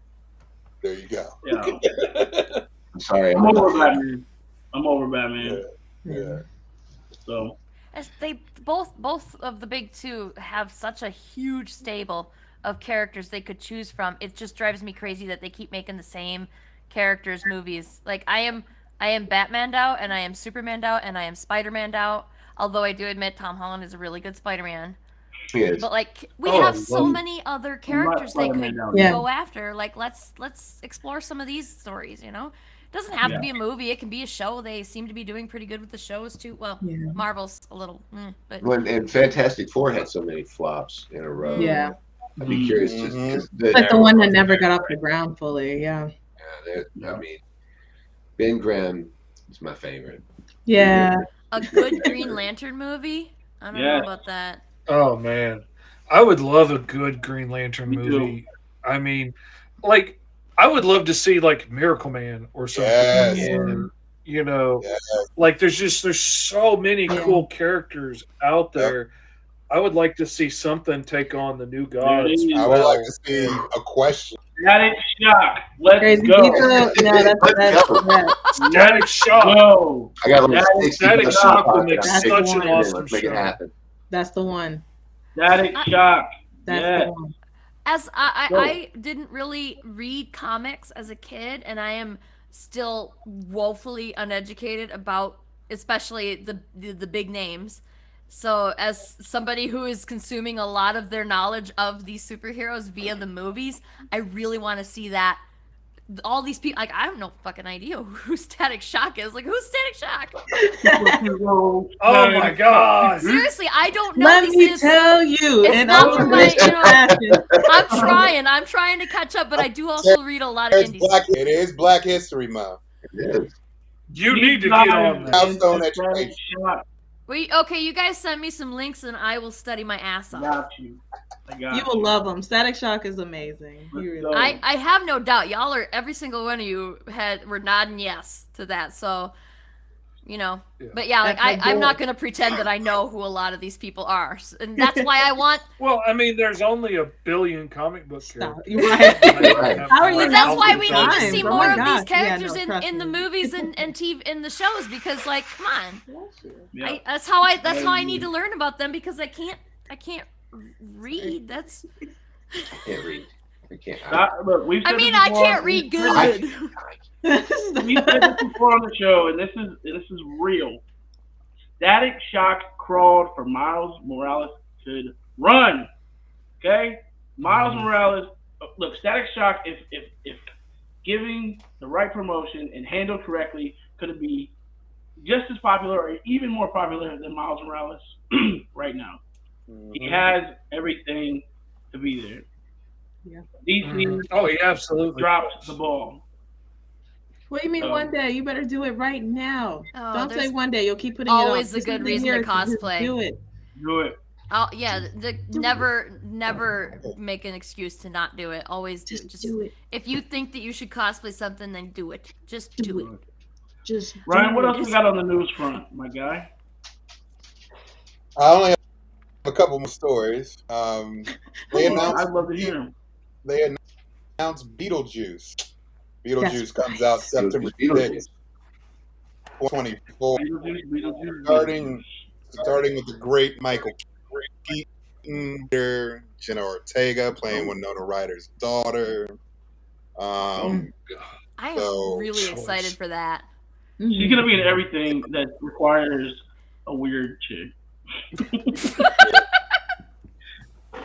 There you go. Yeah. I'm sorry. I'm over Batman. Yeah. So. As they both of the big two have such a huge stable of characters they could choose from. It just drives me crazy that they keep making the same characters movies. Like I am Batman'd out, and I am Superman'd out, and I am Spider-Man'd out. Although I do admit Tom Holland is a really good Spider-Man. He is. But like we have so many other characters they could go after. Like let's explore some of these stories. It doesn't have to be a movie. It can be a show. They seem to be doing pretty good with the shows too. Well, Marvel's a little, but and Fantastic Four had so many flops in a row. Yeah. I'd be curious like the one that never got off the ground fully. Yeah. I mean, Ben Grimm is my favorite. Yeah. A good Green Lantern movie? I don't know about that. Oh man, I would love a good Green Lantern movie. I mean, like I would love to see like Miracle Man or something. Or, like there's so many cool characters out there. I would like to see something take on the New Gods. I would like to see a question. Static Shock. Let's go. Static Shock. Go. I got Static Shock will make such an awesome show. Make it happen. That's the one. Static Shock. That's the one. As I didn't really read comics as a kid, and I am still woefully uneducated about especially the big names. So as somebody who is consuming a lot of their knowledge of these superheroes via the movies, I really want to see that. All these people, like, I have no fucking idea who Static Shock is. Like, who's Static Shock? Oh my god! Seriously, I don't know. Let me tell you. It's not from my, I'm trying to catch up, but I do also read a lot of indie stuff. It is Black History Month. It is. You need to get on that. Milestone education. Okay, you guys send me some links and I will study my ass off. Got you. You will love them. Static Shock is amazing. I have no doubt. Y'all are, every single one of you were nodding yes to that. So, but yeah, like I'm not going to pretend that I know who a lot of these people are. And that's why I want. Well, I mean, there's only 1 billion comic book characters. Right. But that's why we need to see more of these characters in the movies and TV in the shows, because like, come on. Yeah. That's how I need to learn about them, because I can't read. I can't read. I can't. I can't read good. We said this before on the show, and this is real. Static Shock crawled for Miles Morales to run. Okay, Miles Morales. Look, Static Shock. If giving the right promotion and handled correctly, could it be just as popular or even more popular than Miles Morales right now? He has everything to be there. Yeah. DC Oh, he absolutely dropped does. the ball. What do you mean So- one day? You better do it right now. Oh, Don't say there's one day. You'll keep putting it off. always a This good is the reason to year just cosplay. do it. Do it. Oh yeah, never make an excuse to not do it. Always do Just it. Just do it. if you think that you should cosplay something, then do it. Just do it. Just Ryan, do what it. else we got on the news front, my guy? I only have a couple more stories. They I'd love to hear him. announced Beetlejuice. Beetlejuice Yes. comes out September Beetlejuice. 6th, 2024. Beetlejuice. Starting with the great Michael Keaton, Jenna Ortega playing Winona Ryder's daughter. I am So- really excited for that. She's gonna be in everything that requires a weird chick.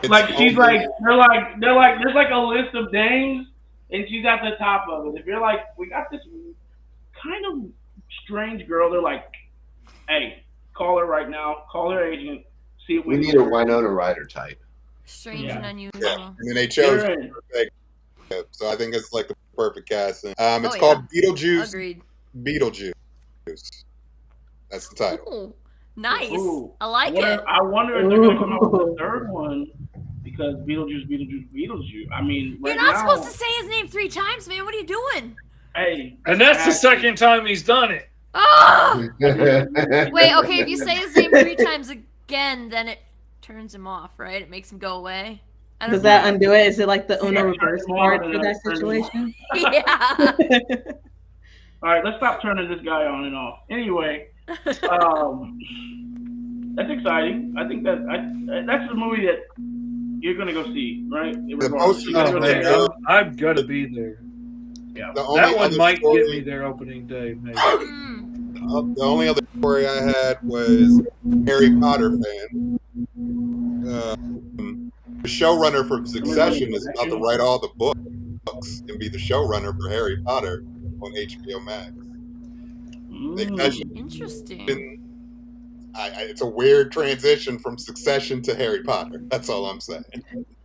Like she's like they're like there's like a list of names and she's at the top of it. If you're like we got this kind of strange girl, they're like, hey, call her right now, call her agent, see if We need a Winona Ryder type. Strange Yeah. and unusual. Yeah, and then they chose You're in. so I think it's like the perfect casting. It's Oh, called Beetlejuice. Agreed. Beetlejuice. That's the title. Ooh, nice. Ooh. I like wonder, it. I wonder if they're gonna come out with a third one because Beetlejuice. I mean, right You're not now, supposed to say his name 3 times, man. What are you doing? Hey, And that's the second time he's done it. Oh! Wait, okay, if you say his name 3 times again, then it turns him off, right? It makes him go away. I don't Does that know. undo it? Is it like the Uno Yeah, reverse turn card it for on that and turn it situation? Yeah. all right, let's stop turning this guy on and off. Anyway, that's exciting. I think that's the movie that you're gonna go see, right? most- You're gonna Oh go man, see it. I'm gonna be there. Yeah. The only That one other might story- get me there opening day, maybe. The only other story I had was Harry Potter fan. The showrunner from Succession is about to write all the books and be the showrunner for Harry Potter on HBO Max. Interesting. It's a weird transition from Succession to Harry Potter. That's all I'm saying.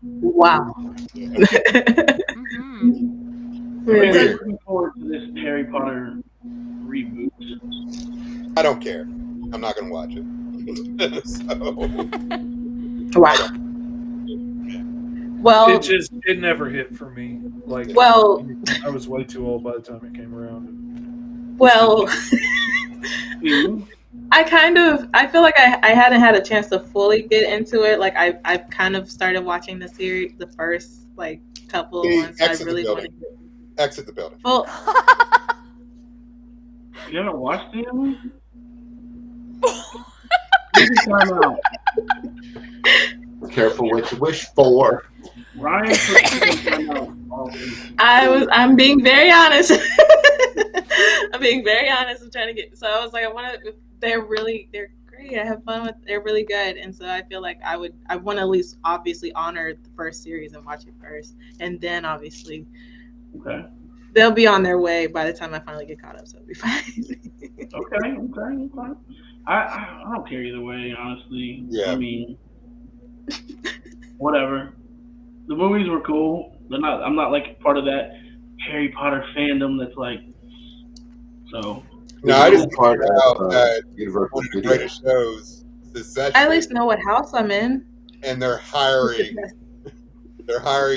Wow. Mm-hmm. Are you guys Yeah. looking forward to this Harry Potter reboot? I don't care. I'm not going to watch it. So, Wow. Well, It never hit for me. Like, well, I was way too old by the time it came around. well. I feel like I hadn't had a chance to fully get into it. Like I've kind of started watching the series, the first like couple of ones. I exit really the want to building. Exit the building. Well, You haven't watched it? Time out. Careful what you wish for. Ryan put time out all week. I'm being very honest. I'm being very honest. I'm trying to get. So I was like, they're great. I have fun with. They're really good, and so I feel like I want to at least obviously honor the first series and watch it first, and then obviously Okay. they'll be on their way by the time I finally get caught up, so it'll be fine. Okay. I don't care either way, honestly. Yeah. I mean, whatever. The movies were cool. I'm not like part of that Harry Potter fandom that's like. So. No, I just part out of that Universal one of the Studios. greatest shows, Succession, I at least know what house I'm in. and they're hiring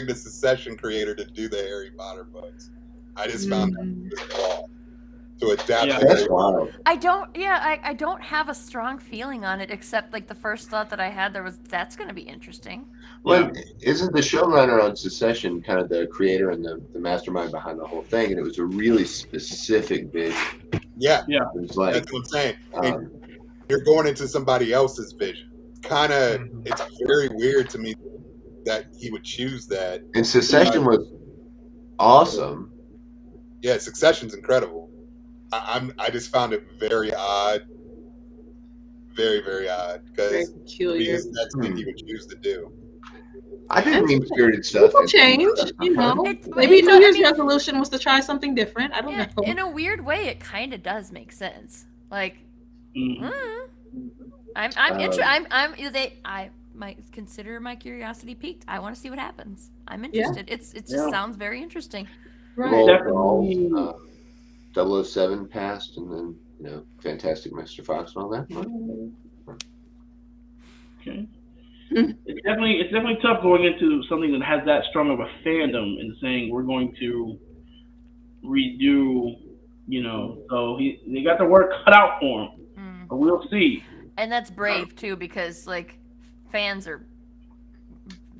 the Succession creator to do the Harry Potter books. I just found that just wrong to adapt. Yeah. the That's Harry wild. I don't have a strong feeling on it, except like the first thought that I had that's going to be interesting. Well, isn't the showrunner on Succession kind of the creator and the mastermind behind the whole thing? And it was a really specific vision. Yeah, It was like, that's what I'm saying. And um, you're going into somebody else's vision. It's very weird to me that he would choose that. and Succession was awesome. Yeah, Succession's incredible. I just found it very odd, very very odd Very because peculiar. that's what he would choose to do. I didn't mean spirited stuff. People change, you know. It- Maybe it New does- I Year's mean- resolution was to try something different. I don't Yeah, know. in a weird way, it kind of does make sense. Like, Mhm. I'm I might consider my curiosity piqued. I want to see what happens. I'm interested. It just sounds very interesting. Right. Definitely. 007 passed, and then Fantastic Mr. Fox and all that. Okay. It's definitely tough going into something that has that strong of a fandom and saying we're going to redo, so they got the work cut out for him. But we'll see. And that's brave too, because like fans are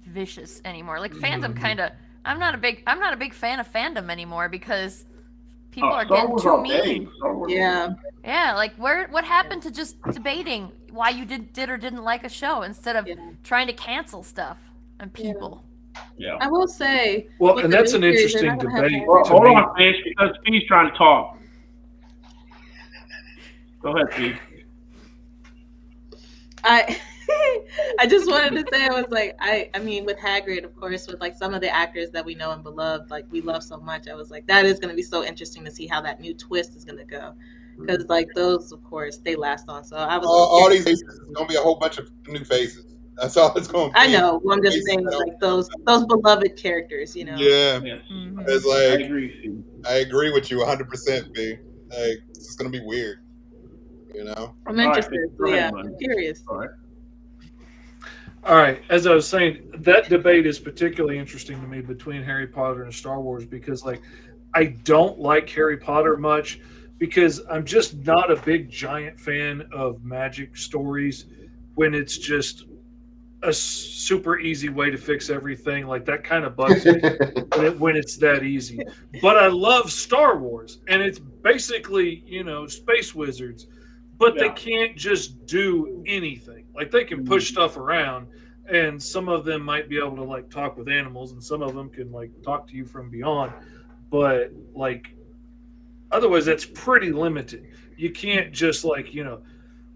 vicious anymore. Like fandom I'm not a big fan of fandom anymore because people are getting too mean. Yeah. Yeah, like what happened to just debating why you did or didn't like a show instead of trying to cancel stuff and people? Yeah. I will say. Well, with and the that's new an series, they're interesting not gonna have debate. Well, to hold me. on, Fish, because Fish trying to talk. Go ahead, Fish. I just wanted to say, I was like, I mean, with Hagrid, of course, with like some of the actors that we know and beloved, like we love so much, I was like, that is going to be so interesting to see how that new twist is going to go. Because like those, of course, they last on. So I was all these faces, it's gonna be a whole bunch of new faces. That's all it's gonna be. I know. Well, I'm just saying, like those beloved characters, Yeah, Yes. it's I like agree. I agree with you 100%, B. Like it's just gonna be weird, I'm interested. Go ahead, I'm buddy. curious. All right, as I was saying, that debate is particularly interesting to me between Harry Potter and Star Wars because, like, I don't like Harry Potter much because I'm just not a big giant fan of magic stories when it's just a super easy way to fix everything. Like, that kind of bugs me when it's that easy. But I love Star Wars, and it's basically, space wizards. But they can't just do anything. Like they can push stuff around, and some of them might be able to like talk with animals, and some of them can like talk to you from beyond. But like, otherwise, that's pretty limited. You can't just like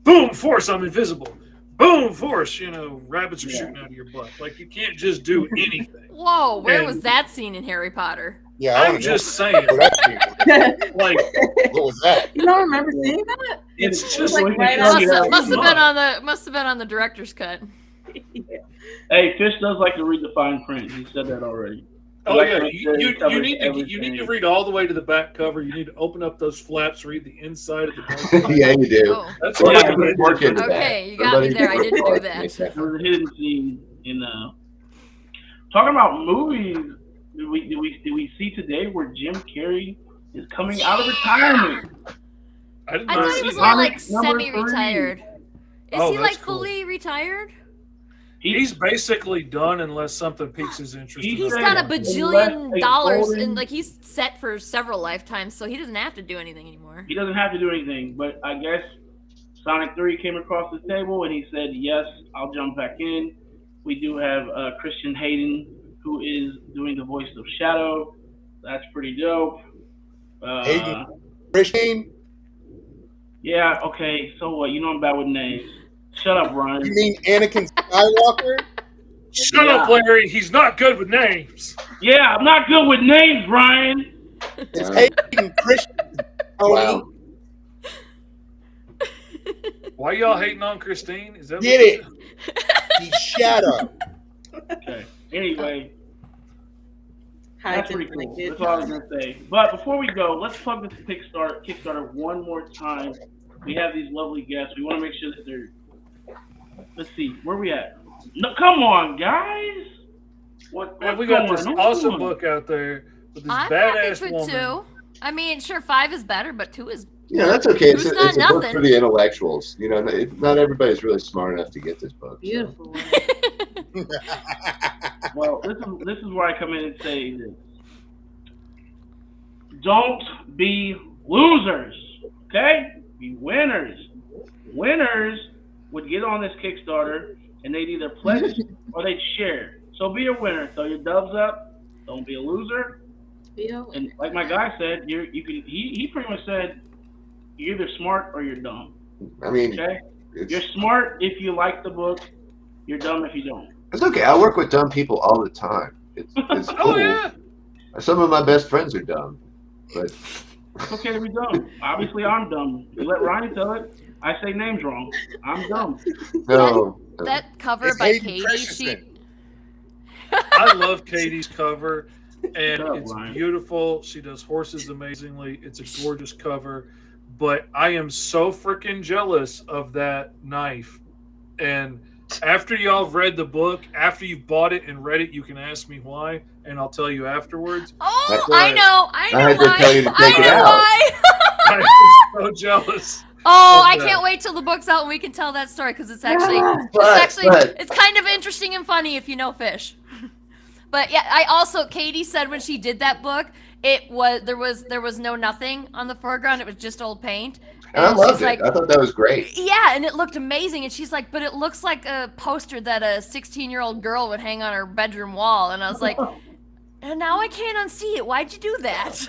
boom, force, I'm invisible. Boom, force, rabbits are shooting out of your butt. Like you can't just do anything. Whoa, where was that scene in Harry Potter? Yeah, I'm just saying. Like, what was that? You don't remember seeing that? It's just like right after. Must have been on the director's cut. Hey, Fish does like to read the fine print. He said that already. Oh yeah, you need to read all the way to the back cover. You need to open up those flaps, read the inside of the book. Yeah, you do. Oh. That's Everybody what put work into that. Okay, you got me there. I didn't do that. There was a hidden scene in talking about movies. Did we see today where Jim Carrey is coming out of retirement? I didn't I know thought he see was that. only like Number semi-retired. Is Oh, he that's like cool. fully retired? He's basically done unless something piques his interest. He's said got a unless bajillion a dollars golden- and like he's set for several lifetimes, so he doesn't have to do anything anymore. He doesn't have to do anything, but I guess Sonic 3 came across the table and he said, yes, I'll jump back in. We do have Christian Hayden, who is doing the voice of Shadow. That's pretty dope. Hayden Christian? Yeah, okay, so what? You know I'm bad with names. Shut up, Ryan. You mean Anakin Skywalker? Shut up, Larry. He's not good with names. Yeah, I'm not good with names, Ryan. It's Hayden Christian. Wow. Why y'all hating on Christine? Is that Get what it? He's Shadow. Okay. Anyway, Hide that's and pretty cool. blanket. That's all I was gonna say. But before we go, let's plug this Kickstarter one more time. We have these lovely guests. We want to make sure that they're. Let's see, where are we at? No, come on, guys. Man, we got this awesome book out there with this I'm happy badass with woman. 2. I mean, sure, 5 is better, but 2 is. Yeah, that's okay. It's It's a not book nothing. for the intellectuals. Not everybody's really smart enough to get this book. Beautiful. Well, this is where I come in and say this. Don't be losers, okay? Be winners. Winners would get on this Kickstarter and they'd either pledge or they'd share. So be a winner. Throw your dubs up. Don't be a loser. And like my guy said, he pretty much said you're either smart or you're dumb. I mean, Okay? You're smart if you like the book. You're dumb if you don't. It's okay. I work with dumb people all the time. It's cool. Oh yeah. Some of my best friends are dumb, but It's okay to be dumb. Obviously, I'm dumb. You let Ryan tell it. I say names wrong. I'm dumb. no. That cover It's by Hayden Katie, Christensen. I love Katie's cover, and Shut up, it's Ryan. beautiful. She does horses amazingly. It's a gorgeous cover, but I am so freaking jealous of that knife. And after y'all have read the book, after you've bought it and read it, you can ask me why, and I'll tell you afterwards. Oh, That's I right. know I had to why. tell you to I take it know out. why. I'm so jealous. Oh, of I that. can't wait till the book's out and we can tell that story because it's actually, But- it's kind of interesting and funny if you know fish. But yeah, I also Katie said when she did that book, there was no nothing on the foreground. It was just old paint. And I she's loved it. like, I thought that was great. yeah, and it looked amazing. And she's like, but it looks like a poster that a 16-year-old girl would hang on her bedroom wall. And I was like, and now I can't unsee it. Why'd you do that?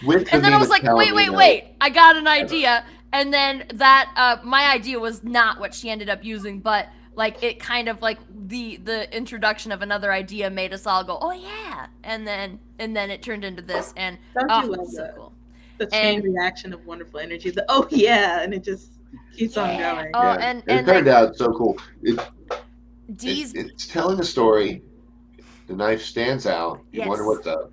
With And then I was Davina like, Calvino. wait, I got an idea. And then that, my idea was not what she ended up using, but like it kind of like the introduction of another idea made us all go, oh yeah. And then it turned into this, and Don't you love so that? cool. The chain reaction of wonderful energy. The oh yeah, and it just keeps on Yeah. going. Oh, Yeah. and it turned like out so cool. Dee's It's telling a story. The knife stands out. You Yes. wonder what's up.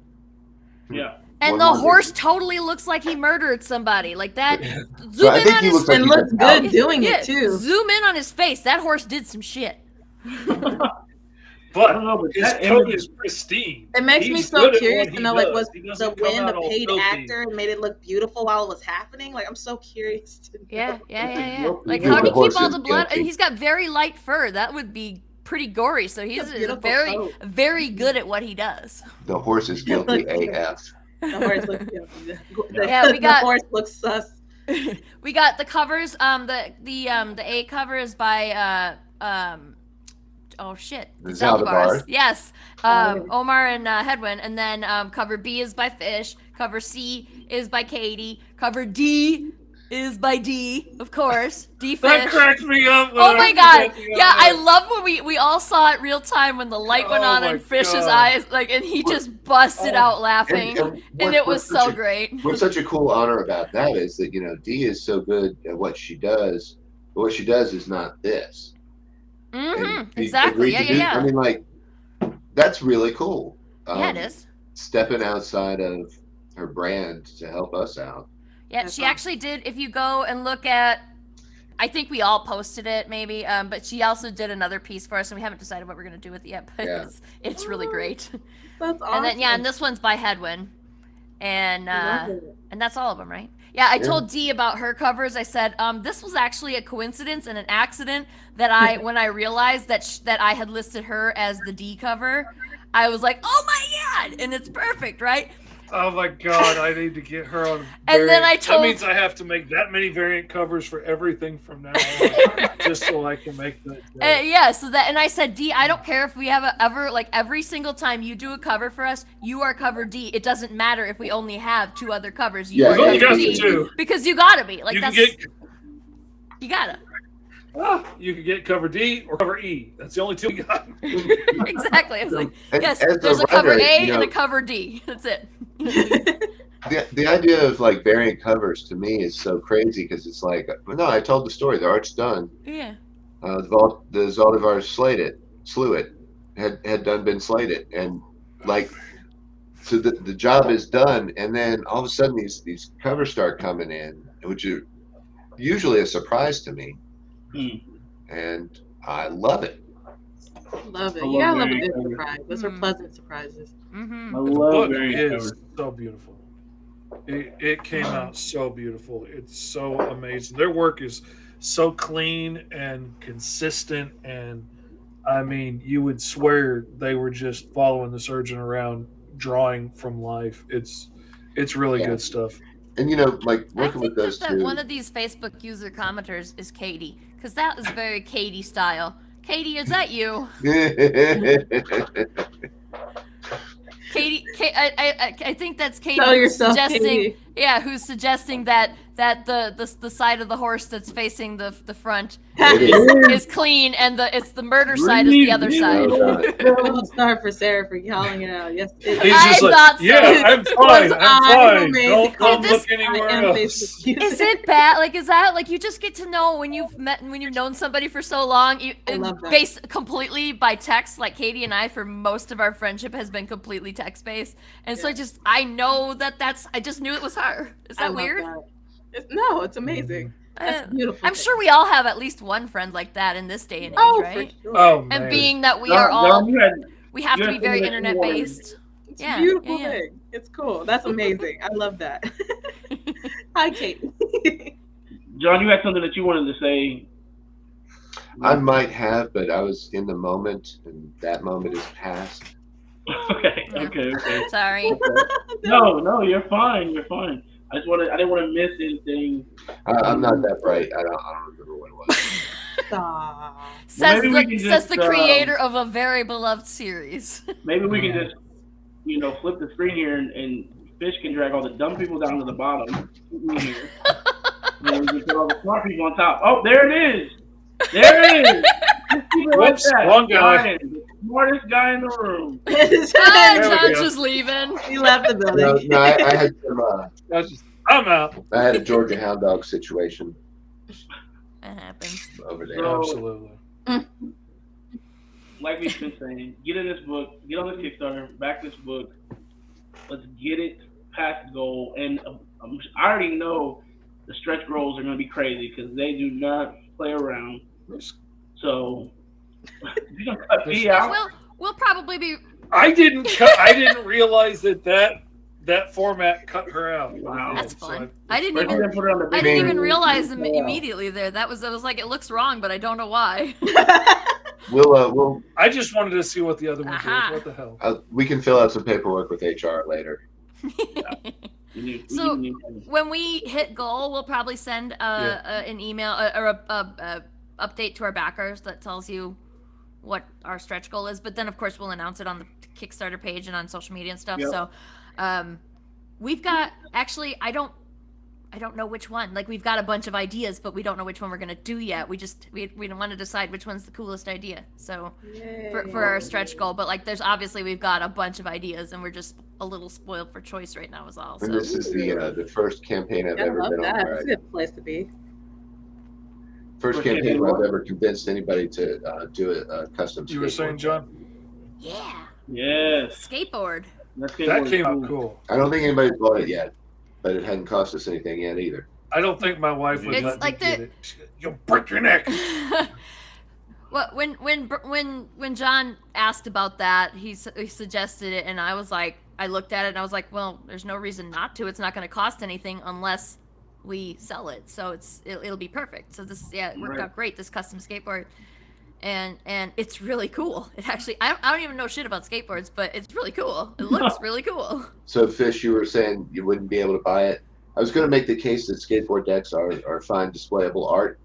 Yeah. and one the wonders. horse totally looks like he murdered somebody. Like that. So Zoom I in think on he his looks like And he's looks out. good doing yeah, it too. zoom in on his face. That horse did some shit. But I don't know, but his that coat image- is pristine. It makes me He's so good at curious what to he know, like, does. was He the doesn't come win out the all paid filthy. actor and made it look beautiful while it was happening? Like, I'm so curious to know. Yeah. Nope. Like, Yeah, how do the you horse keep all is the blood? guilty. And he's got very light fur. That would be pretty gory. So he's a beautiful very, coat. very good at what he does. The horse is guilty AF. The horse looks guilty. Yeah, we got- the horse looks sus. We got the covers. The A cover is by oh shit, The Zaldibars. Zaldibars. Yes, Oh. Omar and Hedwin. And then cover B is by Fish. Cover C is by Katie. Cover D is by D, of course. D That Fish. cracks me up. when Oh I my see god! that the Yeah, other I day. love when we all saw it real time when the light went Oh on my in Fish's God. eyes, like, and he just busted Oh. out laughing, and it was so great. What's such a cool honor about that is that, Dee is so good at what she does, but what she does is not this. And she Exactly. agreed to Yeah. do- I mean, like, that's really cool. Yeah, it is. Stepping outside of her brand to help us out. Yeah, That's she awesome. actually did. If you go and look at, I think we all posted it maybe, but she also did another piece for us, and we haven't decided what we're gonna do with it yet. But Yeah. it's really great. That's awesome. And then and this one's by Hedwin, and Love it. and that's all of them, right? Yeah, I Yeah. told Dee about her covers. I said, this was actually a coincidence and an accident that when I realized that I had listed her as the D cover, I was like, oh my god, and it's perfect, right? Oh my god, I need to get her on. And then I told- That means I have to make that many variant covers for everything from now on, just so I can make that. Yeah, so that, and I said, D, I don't care if we have every single time you do a cover for us, you are cover D. It doesn't matter if we only have two other covers. You Yeah, are you cover got D. to. Because you gotta be. Like, You can that's, get you gotta. you can get cover D or cover E. That's the only two we got. Exactly. I was like, And yes, as a there's a cover writer, A you and know- a cover D. That's it. The idea of like variant covers to me is so crazy because it's like, no, I told the story. The art's done. Yeah. The Zaldivars slew it, had done been slated, and like, so the job is done, and then all of a sudden these covers start coming in, which are usually a surprise to me, and I love it. Love it. I You love gotta love a variant good covers. surprise. Those are Mhm. pleasant surprises. Mm-hmm. I The love book variant is covers. so beautiful. It came out so beautiful. It's so amazing. Their work is so clean and consistent, and I mean, you would swear they were just following the surgeon around, drawing from life. It's really Yeah. good stuff. And like I working think with those that two. one of these Facebook user commenters is Katie, because that is very Katie style. Katie, is that you? Katie, I think that's Katie Tell who's yourself, suggesting, Katie. yeah, who's suggesting that that the side of the horse that's facing the front It is clean, and it's the murder side is the other side. Gold star for Sarah for calling it out. Yes, it He's is. just I like, thought so. yeah, I'm fine. I'm fine. Don't this- look anywhere I am else. Facebook user. Is it bad? Like, is that like you just get to know when you've known somebody for so long, I love that. based completely by text? Like Katie and I, for most of our friendship, has been completely text based, and so I know I just knew it was her. Is I that love weird? that. No, it's amazing. That's beautiful. I'm sure we all have at least one friend like that in this day and age, Oh, right? for sure. Oh man. And being that we John, are all, John, you had we have you to had be very something that you internet wanted. based. It's Yeah, a beautiful yeah. thing. It's cool. That's amazing. I love that. Hi, Kate. John, you had something that you wanted to say. I might have, but I was in the moment, and that moment is past. Okay. Sorry. No, you're fine. You're fine. I didn't want to miss anything. I'm not that bright. I don't remember what it was. Stop. Says maybe we can says the just, creator of a very beloved series. Maybe we can just, flip the screen here and Fish can drag all the dumb people down to the bottom. Me here. And then we can put all the smart people on top. Oh, there it is. There it is. Just keep it like Whoops, that. wrong guy. Ryan, the smartest guy in the room. John's just leaving. He left the No, building. no, I had some. I'm out. I had a Georgia hound dog situation That happens. over there. So- Absolutely. Like we've been saying, get in this book, get on this Kickstarter, back this book. Let's get it past the goal. And I already know the stretch goals are going to be crazy because they do not play around. So you're going to cut me out. We'll probably be. I didn't realize that format cut her out. Wow. That's So fun. I didn't We're gonna even. put it on the I big didn't screen. even realize immediately there. I was like, it looks wrong, but I don't know why. We'll I just wanted to see what the other one Aha. was. What the hell? we can fill out some paperwork with HR later. So when we hit goal, we'll probably send an email or a update to our backers that tells you what our stretch goal is. But then, of course, we'll announce it on the Kickstarter page and on social media and stuff. Yep. So we've got I don't know which one. Like, we've got a bunch of ideas, but we don't know which one we're gonna do yet. We don't want to decide which one's the coolest idea. So for our stretch goal, but like, we've got a bunch of ideas, and we're just a little spoiled for choice right now, is all. And So this is the first campaign I've I ever love been on. that. Where It's a good place to be. First Okay, campaign what? where I've ever convinced anybody to do a custom. You were saying, skateboard. John? yeah, Yes. skateboard. That came out cool. I don't think anybody's bought it yet, but it hadn't cost us anything yet either. I don't think my wife would It's let like me get the- it. She said, "You'll break your neck." Well, when John asked about that, he suggested it, and I was like, I looked at it and I was like, well, there's no reason not to. It's not going to cost anything unless we sell it, so it'll be perfect. So this, it worked out great. This custom skateboard, and it's really cool. It actually, I don't even know shit about skateboards, but it's really cool. It looks really cool. So, Fish, you were saying you wouldn't be able to buy it. I was going to make the case that skateboard decks are fine displayable art,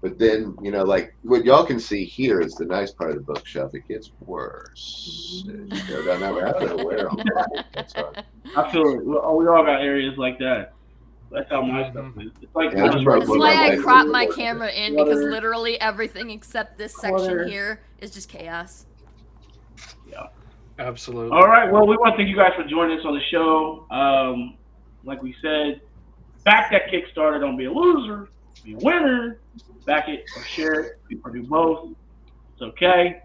but then, like what y'all can see here is the nice part of the bookshelf. It gets worse. As you go down that way. I don't know where all the decks are. I feel it. We all got areas like that. That's how my stuff is. It's like Yeah, that's That's why I Like, cropped my like, camera in, because clutter. literally everything except this section Clutter. here is just chaos. Absolutely. All right. Well, we want to thank you guys for joining us on the show. Like we said, back that Kickstarter. Don't be a loser. Be a winner. Back it or share it or do both. It's okay.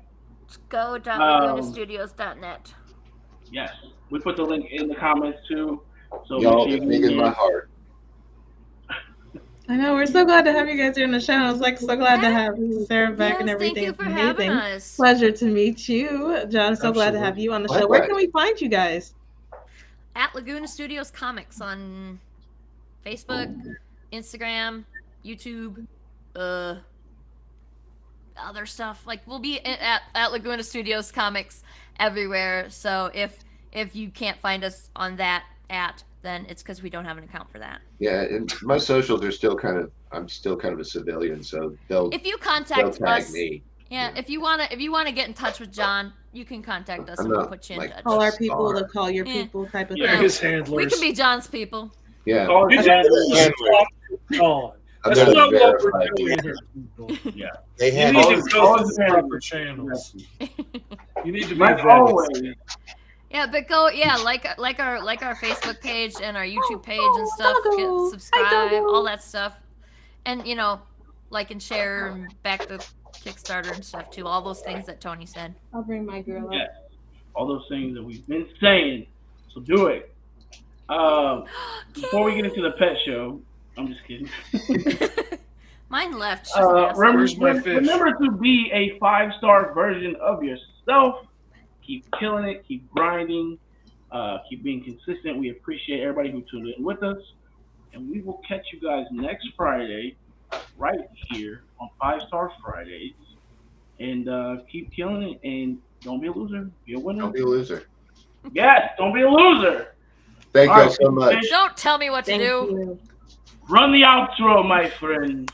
Go.lagunastudios.net. Yes. We put the link in the comments too. So Y'all, make it's sure big you in my heart. I know, we're so glad to have you guys here on the show. I was like so glad to have Sarah back and everything. Thank you for It's having amazing. us. Pleasure to meet you, John. So glad to have you on the show. Where can we find you guys? At Laguna Studios Comics on Facebook, Instagram, YouTube, other stuff. Like, we'll be at Laguna Studios Comics everywhere. So if you can't find us on that then it's because we don't have an account for that. Yeah, and my socials are still I'm still kind of a civilian, so If you they'll contact tag us, me. if you wanna get in touch with John, you can contact us I'm and we'll not, put you in like, touch. Call our people Star. to call your Yeah. people type of Yeah. thing. His We handlers. can be John's people. Yeah. Call us It's back. on. I'm That's not not gonna what we're verify doing it. here, people. Yeah. They You had need Call to us- go call to us the back. proper channels. You need to be Like vetted. always, Yeah, but go like our Facebook page and our YouTube page and stuff. Doggo. Subscribe, Hi, Doggo. all that stuff, and like and share and back the Kickstarter and stuff too. All those things that Tony said. I'll bring my girl yeah, up. all those things that we've been saying. So do it. Before we get into the pet show, I'm just kidding. Mine left. She's an asshole. Where's my fish? Remember to be a 5-star version of yourself. Keep killing it. Keep grinding. Keep being consistent. We appreciate everybody who tuned in with us. And we will catch you guys next Friday right here on 5-Star Fridays. And keep killing it. And don't be a loser. Be a winner. Don't be a loser. Yes, don't be a loser. Thank All you right, so much. Don't tell me what to Thank do. you. Run the outro, my friend.